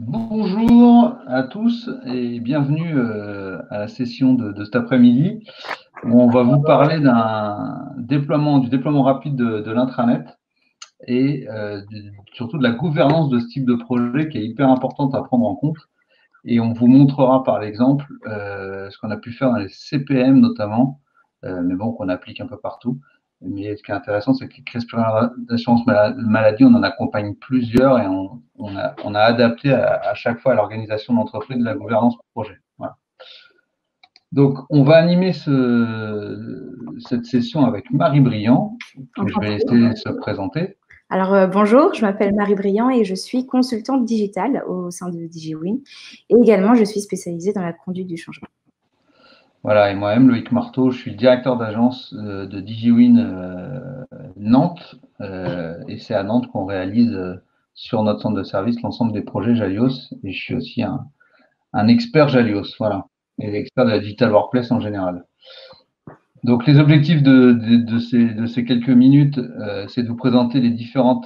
Bonjour à tous et bienvenue à la session de cet après-midi où on va vous parler du déploiement rapide de l'intranet et surtout de la gouvernance de ce type de projet qui est hyper importante à prendre en compte. Et on vous montrera par l'exemple ce qu'on a pu faire dans les CPM notamment, mais bon, qu'on applique un peu partout. Mais ce qui est intéressant, c'est que les caisses primaires d'assurance maladie, on en accompagne plusieurs et on a adapté à chaque fois à l'organisation de l'entreprise de la gouvernance projet. Voilà. Donc, on va animer cette session avec Marie Briand, que je vais laisser se présenter. Alors, bonjour, je m'appelle Marie Briand et je suis consultante digitale au sein de DigiWin. Et également, je suis spécialisée dans la conduite du changement. Voilà, et moi-même, Loïc Marteau, je suis directeur d'agence de DigiWin Nantes. Et c'est à Nantes qu'on réalise sur notre centre de service l'ensemble des projets Jalios. Et je suis aussi un expert Jalios, voilà, et expert de la Digital Workplace en général. Donc, les objectifs de ces quelques minutes, c'est de vous présenter les différents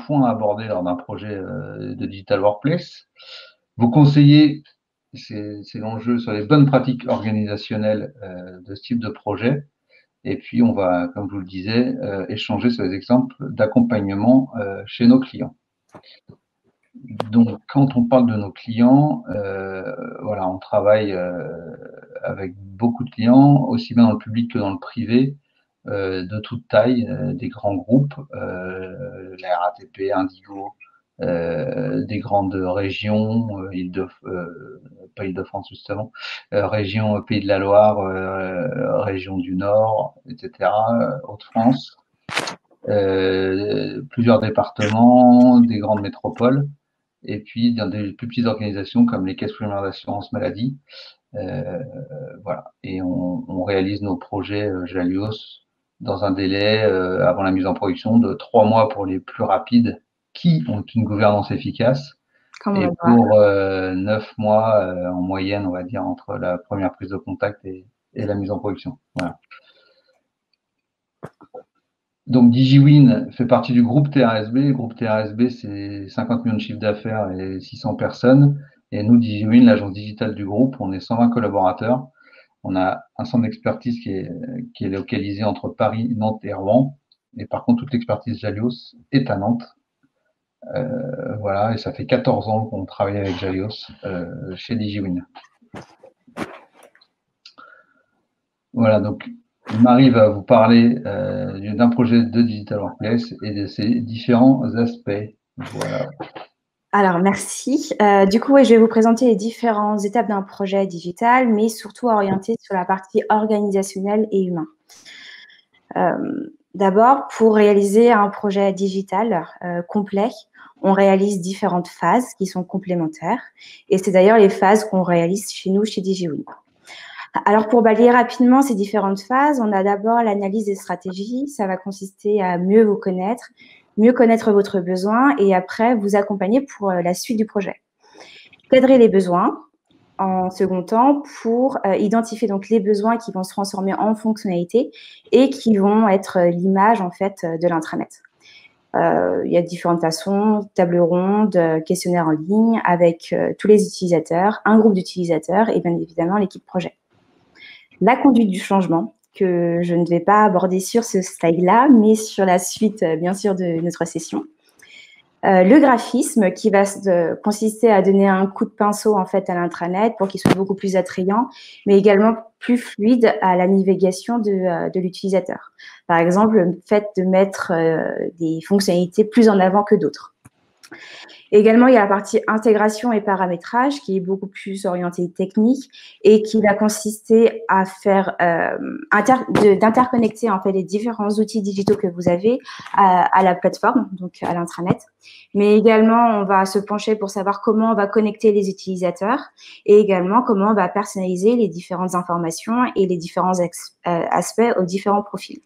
points abordés lors d'un projet de Digital Workplace. Vous conseiller, c'est l'enjeu, sur les bonnes pratiques organisationnelles de ce type de projet. Et puis, on va, comme je vous le disais, échanger sur les exemples d'accompagnement chez nos clients. Donc, quand on parle de nos clients, voilà, on travaille avec beaucoup de clients, aussi bien dans le public que dans le privé, de toute taille, des grands groupes, la RATP, Indigo, des grandes régions, pas Île-de-France justement, région Pays de la Loire, région du Nord, etc., Hauts-de-France, plusieurs départements, des grandes métropoles, et puis dans des plus petites organisations comme les caisses primaires d'assurance maladie. Voilà. Et on réalise nos projets Jalios dans un délai avant la mise en production de 3 mois pour les plus rapides qui ont une gouvernance efficace, et pour 9 mois en moyenne, on va dire, entre la première prise de contact et la mise en production. Voilà. Donc, DigiWin fait partie du groupe TRSB. Le groupe TRSB, c'est 50 millions de chiffre d'affaires et 600 personnes. Et nous, DigiWin, l'agence digitale du groupe, on est 120 collaborateurs. On a un centre d'expertise qui est localisé entre Paris, Nantes et Rouen. Et par contre, toute l'expertise Jalios est à Nantes. Voilà, et ça fait 14 ans qu'on travaille avec Jalios chez DigiWin. Voilà, donc Marie va vous parler d'un projet de Digital Workplace et de ses différents aspects. Voilà. Alors, merci. Du coup, je vais vous présenter les différentes étapes d'un projet digital, mais surtout orienté sur la partie organisationnelle et humain. D'abord, pour réaliser un projet digital complet, on réalise différentes phases qui sont complémentaires. Et c'est d'ailleurs les phases qu'on réalise chez nous, chez DigiWin. Alors, pour balayer rapidement ces différentes phases, on a d'abord l'analyse des stratégies. Ça va consister à mieux vous connaître, mieux connaître votre besoin et après vous accompagner pour la suite du projet. Cadrer les besoins en second temps pour identifier donc les besoins qui vont se transformer en fonctionnalités et qui vont être l'image en fait de l'intranet. Il y a différentes façons, table ronde, questionnaire en ligne avec tous les utilisateurs, un groupe d'utilisateurs et bien évidemment l'équipe projet. La conduite du changement, que je ne vais pas aborder sur ce slide-là, mais sur la suite, bien sûr, de notre session. Le graphisme, qui va consister à donner un coup de pinceau, en fait, à l'intranet pour qu'il soit beaucoup plus attrayant, mais également plus fluide à la navigation de l'utilisateur. Par exemple, le fait de mettre des fonctionnalités plus en avant que d'autres. Également, il y a la partie intégration et paramétrage qui est beaucoup plus orientée technique et qui va consister à faire d'interconnecter en fait les différents outils digitaux que vous avez à la plateforme, donc à l'intranet. Mais également, on va se pencher pour savoir comment on va connecter les utilisateurs et également comment on va personnaliser les différentes informations et les différents aspects aux différents profils.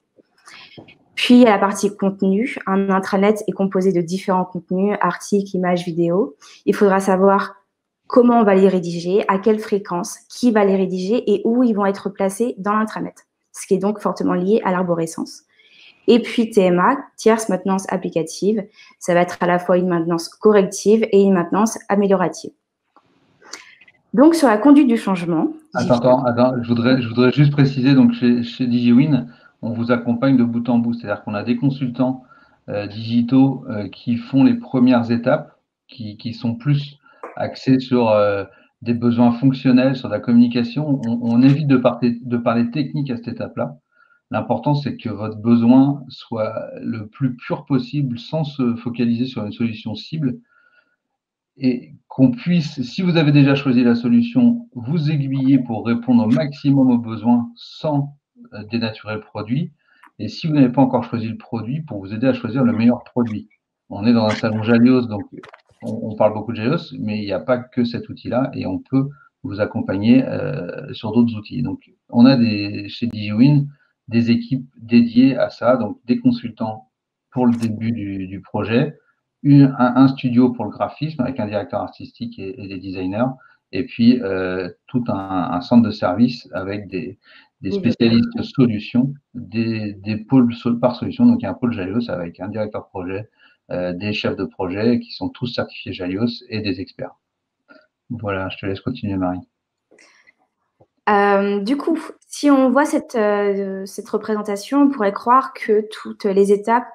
Puis, il y a la partie contenu. Un intranet est composé de différents contenus, articles, images, vidéos. Il faudra savoir comment on va les rédiger, à quelle fréquence, qui va les rédiger et où ils vont être placés dans l'intranet, ce qui est donc fortement lié à l'arborescence. Et puis TMA, tierce maintenance applicative, ça va être à la fois une maintenance corrective et une maintenance améliorative. Donc, sur la conduite du changement… Attends, je voudrais juste préciser, donc chez DigiWin, on vous accompagne de bout en bout, c'est-à-dire qu'on a des consultants digitaux qui font les premières étapes, qui sont plus axés sur des besoins fonctionnels, sur la communication. On évite de parler technique à cette étape-là. L'important, c'est que votre besoin soit le plus pur possible sans se focaliser sur une solution cible et qu'on puisse, si vous avez déjà choisi la solution, vous aiguiller pour répondre au maximum aux besoins sans dénaturer le produit. Et si vous n'avez pas encore choisi le produit, pour vous aider à choisir le meilleur produit. On est dans un salon Jalios, donc on parle beaucoup de Jalios, mais il n'y a pas que cet outil-là et on peut vous accompagner sur d'autres outils. Donc, on a chez DigiWin des équipes dédiées à ça, donc des consultants pour le début du projet, un studio pour le graphisme avec un directeur artistique et des designers, et puis tout un centre de service avec des spécialistes solutions, des pôles par solution. Donc, il y a un pôle Jalios avec un directeur projet, des chefs de projet qui sont tous certifiés Jalios et des experts. Voilà, je te laisse continuer, Marie. Du coup, si on voit cette représentation, on pourrait croire que toutes les étapes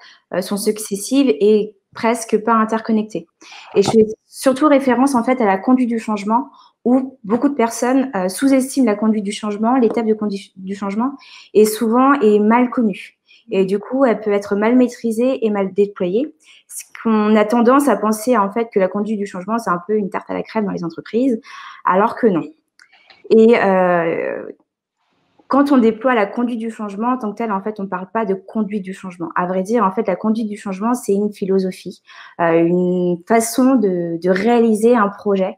sont successives et presque pas interconnectées. Et je fais surtout référence en fait à la conduite du changement, où beaucoup de personnes sous-estiment la conduite du changement, l'étape de conduite du changement, et souvent est mal connue. Et du coup, elle peut être mal maîtrisée et mal déployée. Ce qu'on a tendance à penser en fait que la conduite du changement, c'est un peu une tarte à la crème dans les entreprises, alors que non. Et quand on déploie la conduite du changement en tant que tel, en fait, on ne parle pas de conduite du changement. À vrai dire, en fait, la conduite du changement, c'est une philosophie, une façon de réaliser un projet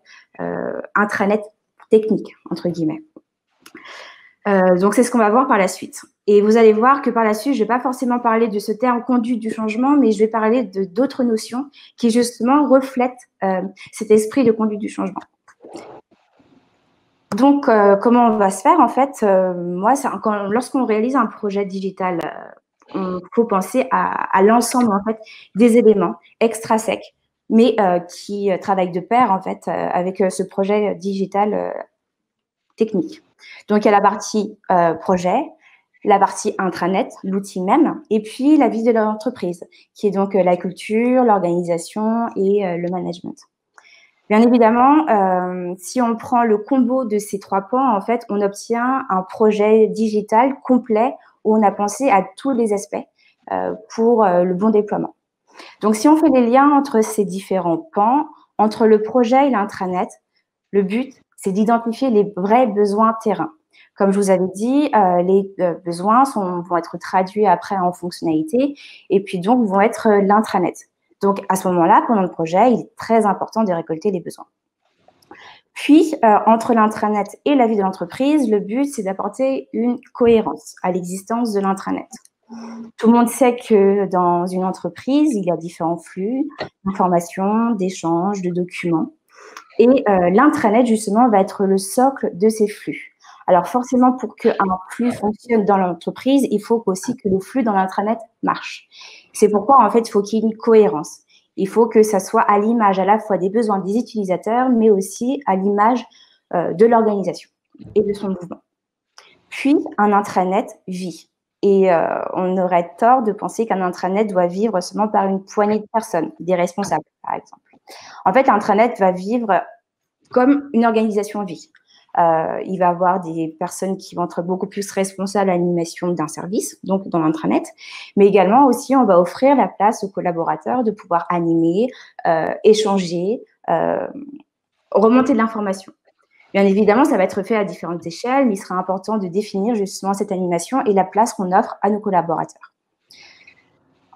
intranet technique, entre guillemets. Donc, c'est ce qu'on va voir par la suite. Et vous allez voir que par la suite, je ne vais pas forcément parler de ce terme conduite du changement, mais je vais parler d'autres notions qui, justement, reflètent cet esprit de conduite du changement. Donc, comment on va se faire? En fait, moi, lorsqu'on réalise un projet digital, il faut penser à l'ensemble en fait, des éléments extrinsèques, mais qui travaillent de pair en fait, avec ce projet digital technique. Donc, il y a la partie projet, la partie intranet, l'outil même, et puis la vie de l'entreprise, qui est donc la culture, l'organisation et le management. Bien évidemment, si on prend le combo de ces 3 points, en fait, on obtient un projet digital complet où on a pensé à tous les aspects pour le bon déploiement. Donc, si on fait les liens entre ces différents pans, entre le projet et l'intranet, le but, c'est d'identifier les vrais besoins terrain. Comme je vous avais dit, les besoins vont être traduits après en fonctionnalité et puis donc vont être l'intranet. Donc, à ce moment-là, pendant le projet, il est très important de récolter les besoins. Puis, entre l'intranet et la vie de l'entreprise, le but, c'est d'apporter une cohérence à l'existence de l'intranet. Tout le monde sait que dans une entreprise, il y a différents flux d'informations, d'échanges, de documents. Et l'intranet, justement, va être le socle de ces flux. Alors, forcément, pour qu'un flux fonctionne dans l'entreprise, il faut aussi que le flux dans l'intranet marche. C'est pourquoi, en fait, il faut qu'il y ait une cohérence. Il faut que ça soit à l'image à la fois des besoins des utilisateurs, mais aussi à l'image de l'organisation et de son mouvement. Puis, un intranet vit. Et on aurait tort de penser qu'un intranet doit vivre seulement par une poignée de personnes, des responsables, par exemple. En fait, l'intranet va vivre comme une organisation vit. Il va y avoir des personnes qui vont être beaucoup plus responsables à l'animation d'un service, donc dans l'intranet, mais également aussi, on va offrir la place aux collaborateurs de pouvoir animer, échanger, remonter de l'information. Bien évidemment, ça va être fait à différentes échelles, mais il sera important de définir justement cette animation et la place qu'on offre à nos collaborateurs.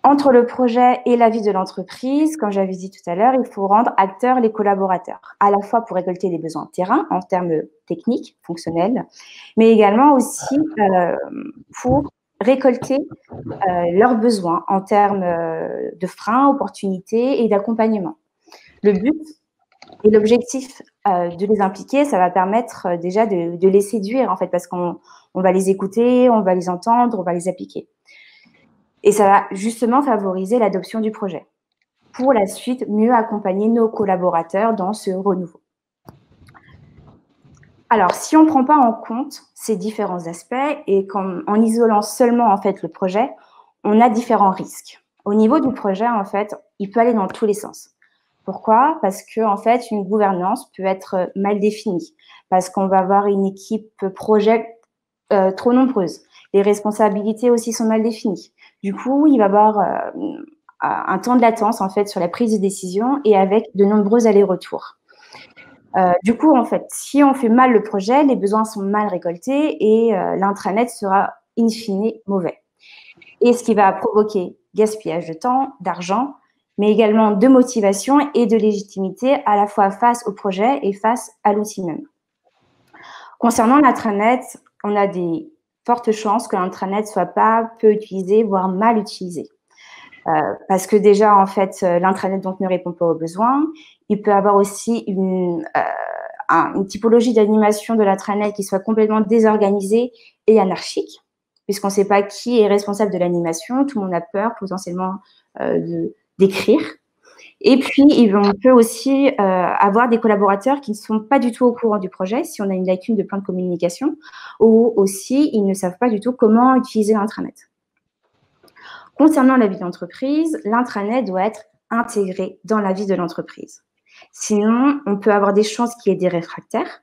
Entre le projet et la vie de l'entreprise, comme j'avais dit tout à l'heure, il faut rendre acteurs les collaborateurs, à la fois pour récolter les besoins terrain en termes techniques, fonctionnels, mais également aussi pour récolter leurs besoins en termes de freins, opportunités et d'accompagnement. Le but et l'objectif de les impliquer, ça va permettre déjà de les séduire, en fait, parce qu'on va les écouter, on va les entendre, on va les appliquer. Et ça va justement favoriser l'adoption du projet. Pour la suite, mieux accompagner nos collaborateurs dans ce renouveau. Alors, si on ne prend pas en compte ces différents aspects et en isolant seulement en fait le projet, on a différents risques. Au niveau du projet, en fait, il peut aller dans tous les sens. Pourquoi? Parce que en fait, une gouvernance peut être mal définie, parce qu'on va avoir une équipe projet trop nombreuse. Les responsabilités aussi sont mal définies. Du coup, il va y avoir un temps de latence en fait sur la prise de décision et avec de nombreux allers-retours. Du coup, en fait, si on fait mal le projet, les besoins sont mal récoltés et l'intranet sera in fine mauvais. Et ce qui va provoquer gaspillage de temps, d'argent, mais également de motivation et de légitimité à la fois face au projet et face à l'outil même. Concernant l'intranet, on a des fortes chances que l'intranet soit pas peu utilisé, voire mal utilisé. Parce que déjà, en fait, l'intranet donc ne répond pas aux besoins. Il peut avoir aussi une typologie d'animation de l'intranet qui soit complètement désorganisée et anarchique, puisqu'on ne sait pas qui est responsable de l'animation. Tout le monde a peur potentiellement d'écrire. Et puis, on peut aussi avoir des collaborateurs qui ne sont pas du tout au courant du projet, si on a une lacune de plan de communication, ou aussi, ils ne savent pas du tout comment utiliser l'intranet. Concernant la vie d'entreprise, l'intranet doit être intégré dans la vie de l'entreprise. Sinon, on peut avoir des chances qu'il y ait des réfractaires.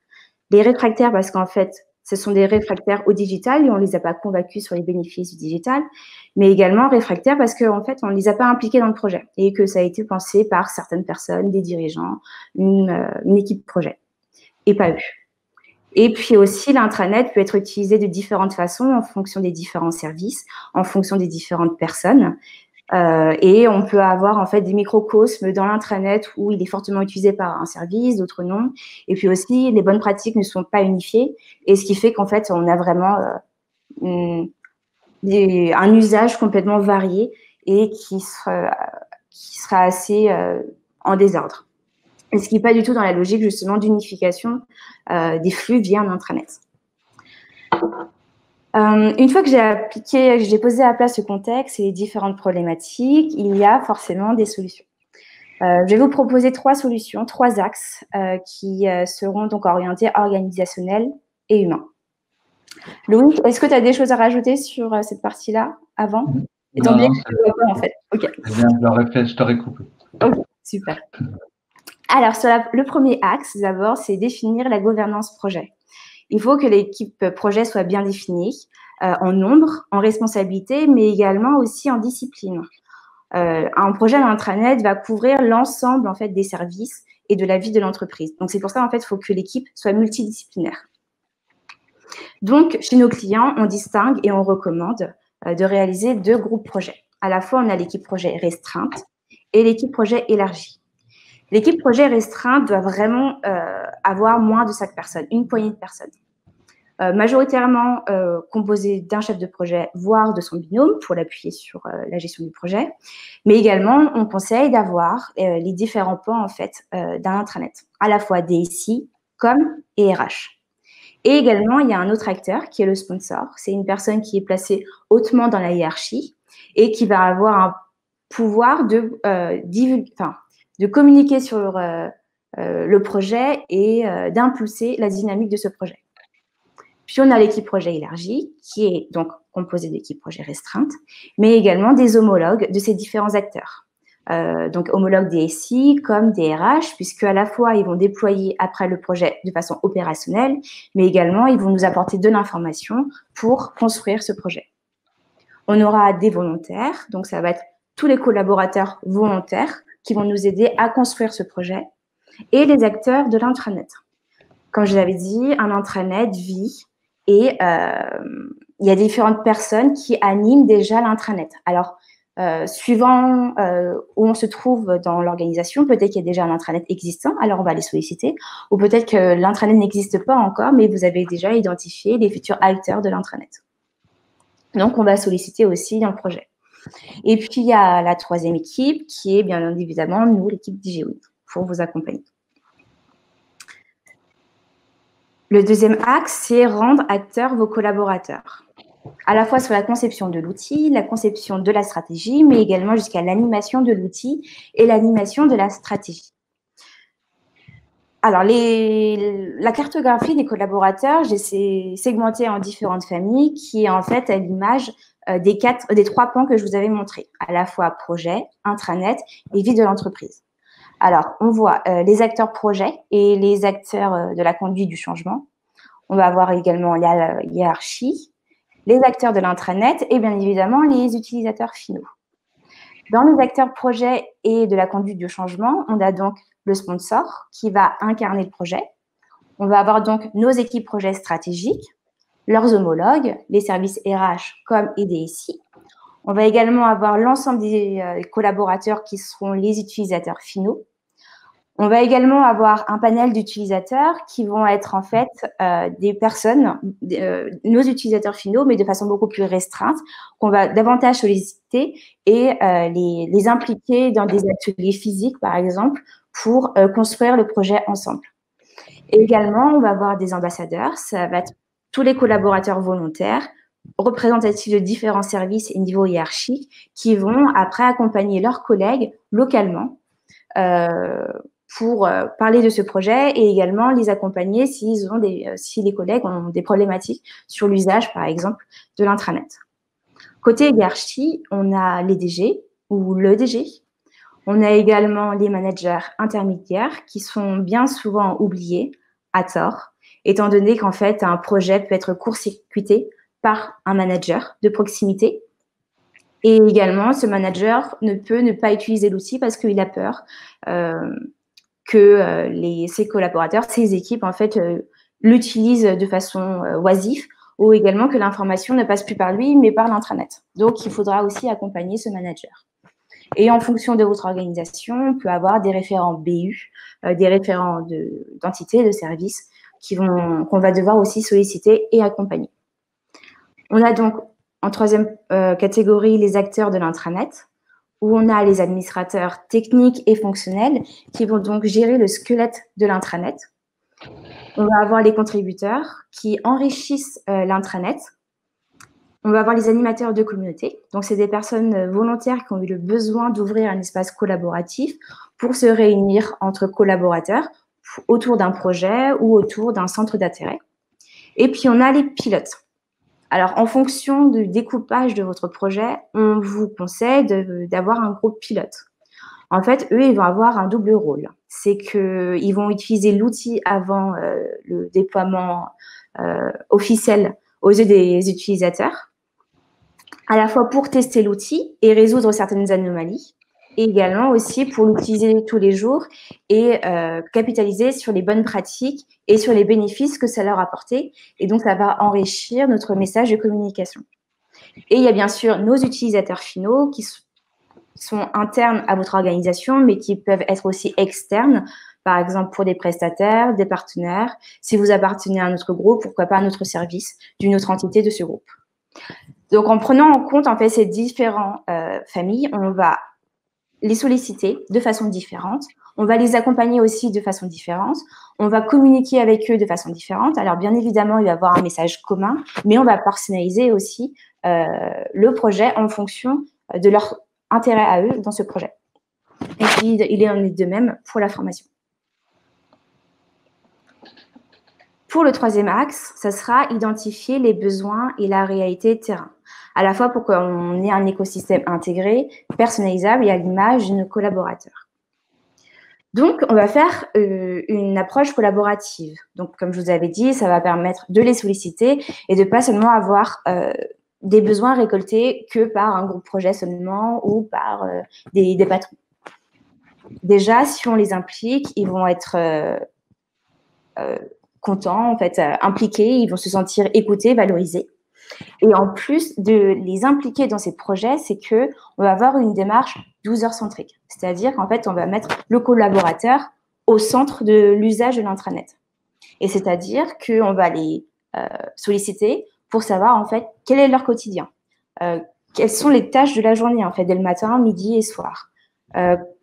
Les réfractaires, parce qu'en fait, ce sont des réfractaires au digital et on ne les a pas convaincus sur les bénéfices du digital, mais également réfractaires parce qu'en fait, on ne les a pas impliqués dans le projet et que ça a été pensé par certaines personnes, des dirigeants, une équipe projet, et pas eux. Et puis aussi, l'intranet peut être utilisé de différentes façons en fonction des différents services, en fonction des différentes personnes. Et on peut avoir en fait des microcosmes dans l'intranet où il est fortement utilisé par un service, d'autres non. Et puis aussi, les bonnes pratiques ne sont pas unifiées. Et ce qui fait qu'en fait, on a vraiment un usage complètement varié et qui sera assez en désordre. Et ce qui n'est pas du tout dans la logique justement d'unification des flux via un intranet. Une fois que j'ai posé à plat ce contexte et les différentes problématiques, il y a forcément des solutions. Je vais vous proposer 3 solutions, 3 axes qui seront donc orientés organisationnels et humains. Louis, est-ce que tu as des choses à rajouter sur cette partie-là avant? Non, non, en fait. Okay. Bien, je t'aurais coupé. Ok, super. Alors, sur le premier axe, d'abord, c'est définir la gouvernance projet. Il faut que l'équipe projet soit bien définie en nombre, en responsabilité, mais également aussi en discipline. Un projet d'intranet va couvrir l'ensemble en fait des services et de la vie de l'entreprise. Donc c'est pour ça en fait, il faut que l'équipe soit multidisciplinaire. Donc chez nos clients, on distingue et on recommande de réaliser 2 groupes projets. À la fois, on a l'équipe projet restreinte et l'équipe projet élargie. L'équipe projet restreinte doit vraiment avoir moins de 5 personnes, une poignée de personnes. Majoritairement composée d'un chef de projet, voire de son binôme pour l'appuyer sur la gestion du projet. Mais également, on conseille d'avoir les différents pans en fait, d'un intranet, à la fois DSI, com et RH. Et également, il y a un autre acteur qui est le sponsor. C'est une personne qui est placée hautement dans la hiérarchie et qui va avoir un pouvoir de communiquer sur le projet et d'impulser la dynamique de ce projet. Puis, on a l'équipe projet élargie, qui est donc composée d'équipes projet restreintes, mais également des homologues de ces différents acteurs. Donc, homologues des SI comme des RH, puisque à la fois, ils vont déployer après le projet de façon opérationnelle, mais également, ils vont nous apporter de l'information pour construire ce projet. On aura des volontaires, donc ça va être tous les collaborateurs volontaires qui vont nous aider à construire ce projet, et les acteurs de l'intranet. Comme je l'avais dit, un intranet vit et il y a différentes personnes qui animent déjà l'intranet. Alors, suivant où on se trouve dans l'organisation, peut-être qu'il y a déjà un intranet existant, alors on va les solliciter, ou peut-être que l'intranet n'existe pas encore, mais vous avez déjà identifié les futurs acteurs de l'intranet. Donc, on va solliciter aussi dans le projet. Et puis, il y a la 3e équipe qui est bien évidemment, nous, l'équipe DigiWin, pour vous accompagner. Le 2e axe, c'est rendre acteurs vos collaborateurs. à la fois sur la conception de l'outil, la conception de la stratégie, mais également jusqu'à l'animation de l'outil et l'animation de la stratégie. Alors, la cartographie des collaborateurs, j'ai segmenté en différentes familles qui est en fait à l'image des 3 pans que je vous avais montrés, à la fois projet, intranet et vie de l'entreprise. Alors, on voit les acteurs projet et les acteurs de la conduite du changement. On va avoir également la hiérarchie, les acteurs de l'intranet et bien évidemment les utilisateurs finaux. Dans les acteurs projet et de la conduite du changement, on a donc le sponsor qui va incarner le projet. On va avoir donc nos équipes projets stratégiques, leurs homologues, les services RH comme et DSI. On va également avoir l'ensemble des collaborateurs qui seront les utilisateurs finaux. On va également avoir un panel d'utilisateurs qui vont être en fait des personnes, nos utilisateurs finaux, mais de façon beaucoup plus restreinte, qu'on va davantage solliciter et les impliquer dans des ateliers physiques, par exemple, pour construire le projet ensemble. Et également, on va avoir des ambassadeurs, ça va être tous les collaborateurs volontaires, représentatifs de différents services et niveaux hiérarchiques, qui vont après accompagner leurs collègues localement pour parler de ce projet et également les accompagner si les collègues ont des problématiques sur l'usage, par exemple, de l'intranet. Côté hiérarchie, on a les DG ou le DG. On a également les managers intermédiaires qui sont bien souvent oubliés à tort, étant donné qu'en fait, un projet peut être court-circuité par un manager de proximité. Et également, ce manager ne peut ne pas utiliser l'outil parce qu'il a peur que ses collaborateurs, ses équipes, en fait, l'utilisent de façon oisive ou également que l'information ne passe plus par lui, mais par l'intranet. Donc, il faudra aussi accompagner ce manager. Et en fonction de votre organisation, on peut avoir des référents BU, des référents d'entités, de services qu'on va devoir aussi solliciter et accompagner. On a donc en troisième catégorie les acteurs de l'intranet, où on a les administrateurs techniques et fonctionnels qui vont donc gérer le squelette de l'intranet. On va avoir les contributeurs qui enrichissent l'intranet. On va avoir les animateurs de communauté. Donc, c'est des personnes volontaires qui ont eu le besoin d'ouvrir un espace collaboratif pour se réunir entre collaborateurs autour d'un projet ou autour d'un centre d'intérêt. Et puis, on a les pilotes. Alors, en fonction du découpage de votre projet, on vous conseille d'avoir un groupe pilote. En fait, eux, ils vont avoir un double rôle. C'est qu'ils vont utiliser l'outil avant le déploiement officiel aux yeux des utilisateurs, à la fois pour tester l'outil et résoudre certaines anomalies, et également aussi pour l'utiliser tous les jours et capitaliser sur les bonnes pratiques et sur les bénéfices que ça leur a apporté. Et donc, ça va enrichir notre message de communication. Et il y a bien sûr nos utilisateurs finaux qui sont internes à votre organisation, mais qui peuvent être aussi externes, par exemple pour des prestataires, des partenaires. Si vous appartenez à un autre groupe, pourquoi pas à un autre service d'une autre entité de ce groupe. Donc, en prenant en compte en fait ces différentes familles, on va les solliciter de façon différente. On va les accompagner aussi de façon différente. On va communiquer avec eux de façon différente. Alors, bien évidemment, il va y avoir un message commun, mais on va personnaliser aussi le projet en fonction de leur intérêt à eux dans ce projet. Et puis, il en est de même pour la formation. Pour le troisième axe, ça sera identifier les besoins et la réalité terrain, à la fois pour qu'on ait un écosystème intégré, personnalisable et à l'image de nos collaborateurs. Donc, on va faire une approche collaborative. Donc, comme je vous avais dit, ça va permettre de les solliciter et de pas seulement avoir des besoins récoltés que par un groupe projet seulement ou par des patrons. Déjà, si on les implique, ils vont être contents, en fait, impliqués, ils vont se sentir écoutés, valorisés. Et en plus de les impliquer dans ces projets, c'est qu'on va avoir une démarche 12-heures-centrique. C'est-à-dire qu'en fait, on va mettre le collaborateur au centre de l'usage de l'intranet. Et c'est-à-dire qu'on va les solliciter pour savoir, en fait, quel est leur quotidien. Quelles sont les tâches de la journée, en fait, dès le matin, midi et soir.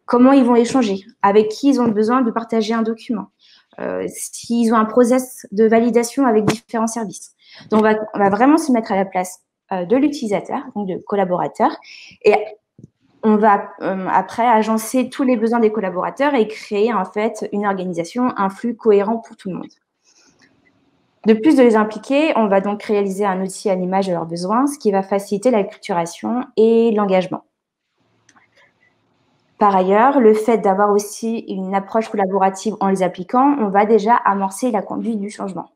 Comment ils vont échanger, avec qui ils ont besoin de partager un document. S'ils ont un process de validation avec différents services. Donc, on va vraiment se mettre à la place de l'utilisateur, donc de collaborateurs, et on va après agencer tous les besoins des collaborateurs et créer en fait une organisation, un flux cohérent pour tout le monde. De plus de les impliquer, on va donc réaliser un outil à l'image de leurs besoins, ce qui va faciliter la culturation et l'engagement. Par ailleurs, le fait d'avoir aussi une approche collaborative en les appliquant, on va déjà amorcer la conduite du changement.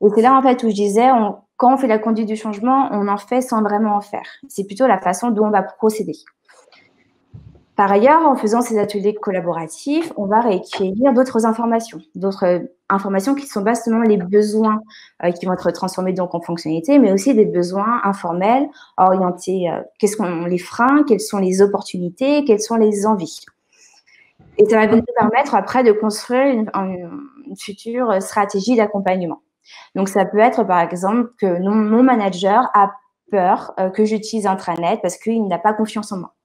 Et c'est là en fait où je disais, quand on fait la conduite du changement, on en fait sans vraiment en faire. C'est plutôt la façon dont on va procéder. Par ailleurs, en faisant ces ateliers collaboratifs, on va recueillir d'autres informations qui sont basement les besoins qui vont être transformés donc en fonctionnalités, mais aussi des besoins informels, orientés, qu'est-ce qu'on les freins, quelles sont les opportunités, quelles sont les envies. Et ça va nous permettre après de construire une future stratégie d'accompagnement. Donc, ça peut être, par exemple, que mon manager a peur que j'utilise intranet parce qu'il n'a pas confiance en moi.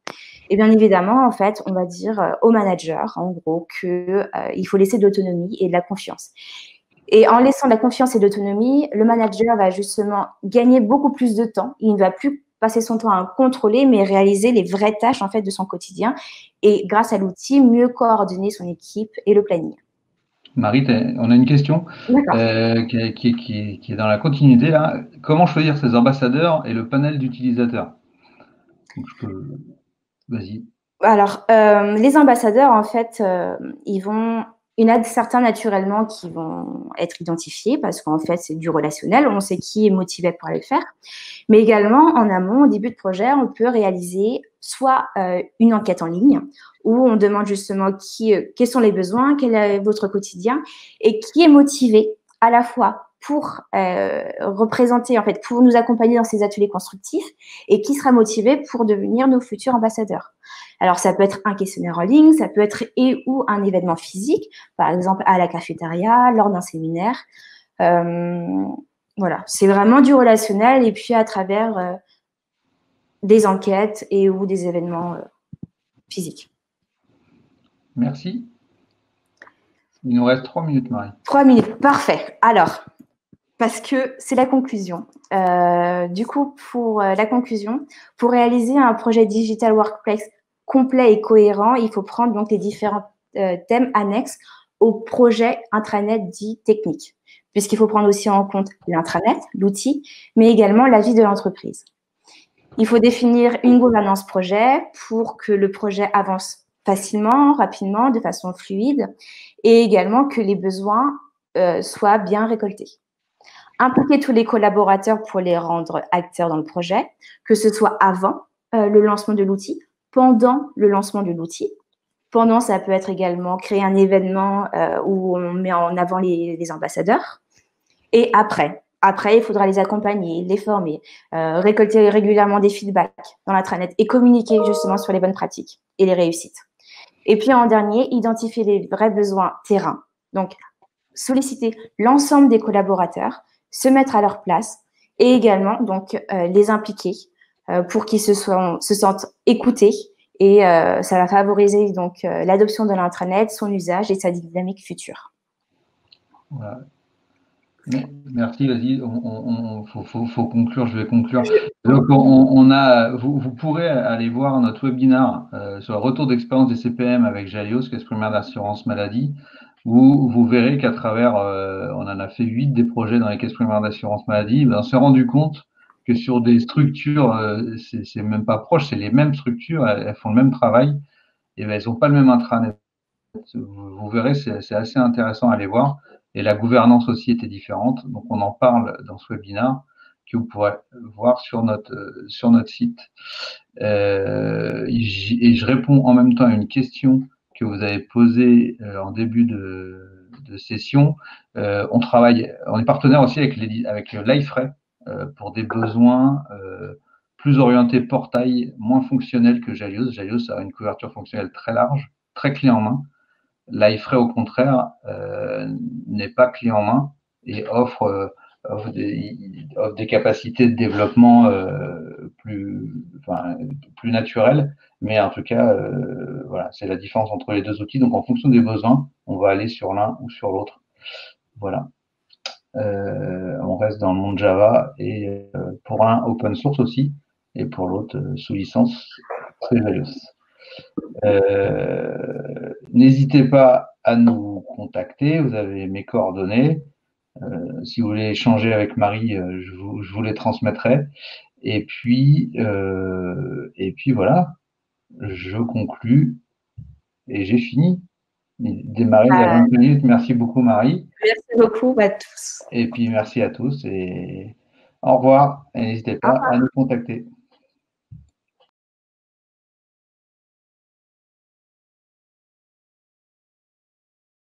Et bien évidemment, en fait, on va dire au manager, en gros, qu'il faut laisser de l'autonomie et de la confiance. Et en laissant de la confiance et de l'autonomie, le manager va justement gagner beaucoup plus de temps. Il ne va plus passer son temps à contrôler, mais réaliser les vraies tâches en fait de son quotidien. Et grâce à l'outil, mieux coordonner son équipe et le planning. Marie, on a une question qui est dans la continuité là. Comment choisir ses ambassadeurs et le panel d'utilisateurs? Vas-y. Alors, les ambassadeurs, en fait, il y en a certains naturellement qui vont être identifiés parce qu'en fait, c'est du relationnel. On sait qui est motivé pour le faire. Mais également, en amont, au début de projet, on peut réaliser soit une enquête en ligne où on demande justement quels sont les besoins, quel est votre quotidien et qui est motivé à la fois pour représenter, en fait, pour nous accompagner dans ces ateliers constructifs et qui sera motivé pour devenir nos futurs ambassadeurs. Alors, ça peut être un questionnaire en ligne, ça peut être ou un événement physique, par exemple à la cafétéria, lors d'un séminaire. Voilà, c'est vraiment du relationnel et puis à travers des enquêtes et ou des événements physiques. Merci. Il nous reste 3 minutes, Marie. 3 minutes, parfait. Alors, parce que c'est la conclusion. Du coup, pour la conclusion, pour réaliser un projet Digital Workplace complet et cohérent, il faut prendre donc les différents thèmes annexes au projet intranet dit technique, puisqu'il faut prendre aussi en compte l'intranet, l'outil, mais également la vie de l'entreprise. Il faut définir une gouvernance projet pour que le projet avance facilement, rapidement, de façon fluide, et également que les besoins soient bien récoltés. Impliquer tous les collaborateurs pour les rendre acteurs dans le projet, que ce soit avant le lancement de l'outil, pendant le lancement de l'outil. Pendant, ça peut être également créer un événement où on met en avant les ambassadeurs. Et après, il faudra les accompagner, les former, récolter régulièrement des feedbacks dans l'intranet et communiquer justement sur les bonnes pratiques et les réussites. Et puis en dernier, identifier les vrais besoins terrain. Donc, solliciter l'ensemble des collaborateurs, se mettre à leur place et également donc les impliquer pour qu'ils se sentent écoutés et ça va favoriser donc l'adoption de l'intranet, son usage et sa dynamique future. Voilà. Merci, vas-y, faut conclure, je vais conclure. Donc, vous pourrez aller voir notre webinaire sur le retour d'expérience des CPM avec Jalios, caisse primaire d'assurance maladie, où vous verrez qu'à travers, on en a fait 8 des projets dans les caisses primaires d'assurance maladie, on s'est rendu compte que sur des structures, c'est même pas proche, c'est les mêmes structures, elles font le même travail, et ben, elles n'ont pas le même intranet. Vous verrez, c'est assez intéressant à aller voir. Et la gouvernance aussi était différente. Donc, on en parle dans ce webinaire que vous pourrez voir sur notre site. Et je réponds en même temps à une question que vous avez posée en début de session. On est partenaire aussi avec Liferay pour des besoins plus orientés portail, moins fonctionnels que Jalios. Jalios a une couverture fonctionnelle très large, très clé en main. Liferay, au contraire, n'est pas clé en main et offre des capacités de développement plus naturelles. Mais en tout cas, voilà, c'est la différence entre les deux outils. Donc, en fonction des besoins, on va aller sur l'un ou sur l'autre. Voilà. On reste dans le monde Java et pour un open source aussi et pour l'autre sous licence Trevelios. N'hésitez pas à nous contacter, vous avez mes coordonnées. Si vous voulez échanger avec Marie, je vous les transmettrai. Et puis voilà, je conclus et j'ai fini. Démarrer il y a 20 minutes. Merci beaucoup, Marie. Merci beaucoup à tous. Et puis merci à tous et au revoir. Et n'hésitez pas à nous contacter.